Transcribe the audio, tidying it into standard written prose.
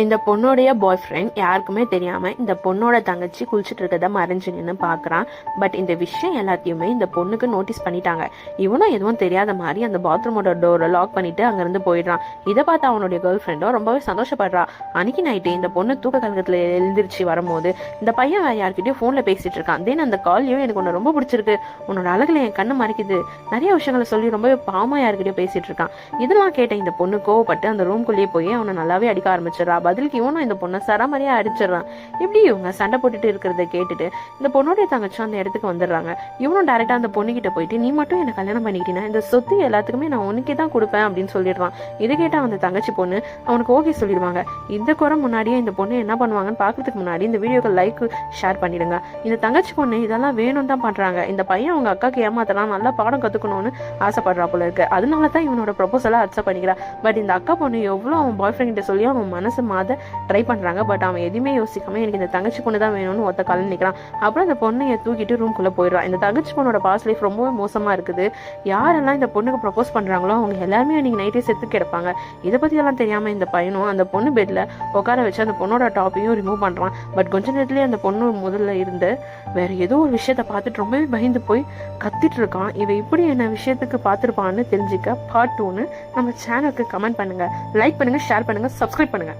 இந்த பொண்ணோடைய பாய் ஃப்ரெண்ட் யாருக்குமே தெரியாம இந்த பொண்ணோட தங்கச்சி குளிச்சுட்டு இருக்கத மறைஞ்சு நின்று பாக்குறான். பட் இந்த விஷயம் எல்லாத்தையுமே இந்த பொண்ணுக்கு நோட்டீஸ் பண்ணிட்டாங்க. இவனும் எதுவும் தெரியாத மாதிரி அந்த பாத்ரூமோட டோரை லாக் பண்ணிட்டு அங்கிருந்து போயிடுறான். இதை பார்த்து அவனுடைய கேர்ள் ஃப்ரெண்டோ ரொம்பவே சந்தோஷப்படுறா. அன்னைக்கு நைட்டு இந்த பொண்ணு தூக்க கலகத்துல எழுந்திருச்சு வரும்போது இந்த பையன் வேற யார்கிட்டயும் போன்ல பேசிட்டு இருக்கான். தென் அந்த கால்லையும் எனக்கு உன்னை ரொம்ப பிடிச்சிருக்கு, உன்னோட அழகுல என் கண்ணு மறைக்குது, நிறைய விஷயங்களை சொல்லி ரொம்பவே பாவமா யார்கிட்டயும் பேசிட்டு இருக்கான். இதெல்லாம் கேட்ட இந்த பொண்ணு கோவப்பட்டு அந்த ரூம்குள்ளேயே போய் அவனை நல்லாவே அடிக்க ஆரம்பிச்சிடறா. பதிலுக்கு இவனும் இந்த பொண்ணை சராமரியா அடிச்சிடறான். இப்படி இவங்க சண்டை போட்டுட்டு இருக்கிறத கேட்டுட்டு இந்த பொண்ணுடைய தங்கச்சி அந்த இடத்துக்கு வந்துடுறாங்க. இவனும் டைரக்டா அந்த பொண்ணுகிட்ட போயிட்டு நீ மட்டும் என்ன கல்யாணம் பண்ணிக்கிட்டீங்கன்னா இந்த சொத்து எல்லாத்துக்குமே நான் உனக்கே தான் கொடுப்பேன் அப்படின்னு சொல்லிடுவான். இதை கேட்ட அந்த தங்கச்சி பொண்ணு அவனுக்கு ஓகே சொல்லிடுவாங்க. இந்த குறை முன்னாடியே இந்த பொண்ணு என்ன பண்ணுவாங்கன்னு பாக்குறதுக்கு முன்னாடி இந்த வீடியோக்கு லைக் ஷேர் பண்ணிடுங்க. இந்த தங்கச்சி பொண்ணு இதெல்லாம் வேணும் தான் பண்றாங்க. இந்த பையன் அவங்க அக்காக்கு ஏமாத்தலாம், நல்லா பாடம் கத்துக்கணும்னு ஆசைப்படுறா போல இருக்கு. அதனாலதான் இவனோட ப்ரொபோசலா அக்செப்ட் பண்ணிக்கிறா. பட் இந்த அக்கா பொண்ணு எவ்வளவு அவன் பாய் ஃப்ரெண்ட் கிட்ட சொல்லி அவன் மனசு மாத ட்ரை பண்றாங்க. பட் அவன் எதுவுமே யோசிக்காம எனக்கு இந்த தங்கச்சி பொண்ணு தான் வேணும்னு ஒத்த காலம் நிற்கிறான். அப்புறம் இந்த பொண்ணைய தூக்கிட்டு ரூம்குள்ள போயிடுறான். இந்த தங்கச்சி பொண்ணோட பாஸ் லைஃப் ரொம்பவே மோசமா இருக்குது. யாரெல்லாம் இந்த பொண்ணுக்கு ப்ரப்போஸ் பண்றாங்களோ அவங்க எல்லாருமே அன்னைக்கு நைட்டே செத்து கிடப்பாங்க. இதை பத்தி எல்லாம் தெரியாம இந்த பையனும் அந்த பொண்ணு பெட்ல உட்கார வச்சு அந்த பொண்ணோட டாப்பையும் ரிமூவ் பண்றான். பட் கொஞ்ச நேரத்துலயே அந்த பொண்ணு முதல்ல இருந்து வேற ஏதோ ஒரு விஷயத்த பார்த்துட்டு ரொம்பவே பயந்து போய் கத்திட்டு இருக்கான். இவன் இப்படி என்ன விஷயத்துக்கு பார்த்துருப்பான்னு தெரிஞ்சுக்க பார்ட் 2 நம்ம சேனலுக்கு கமெண்ட் பண்ணுங்க, லைக் பண்ணுங்க, ஷேர் பண்ணுங்க, சப்ஸ்கிரைப் பண்ணுங்க.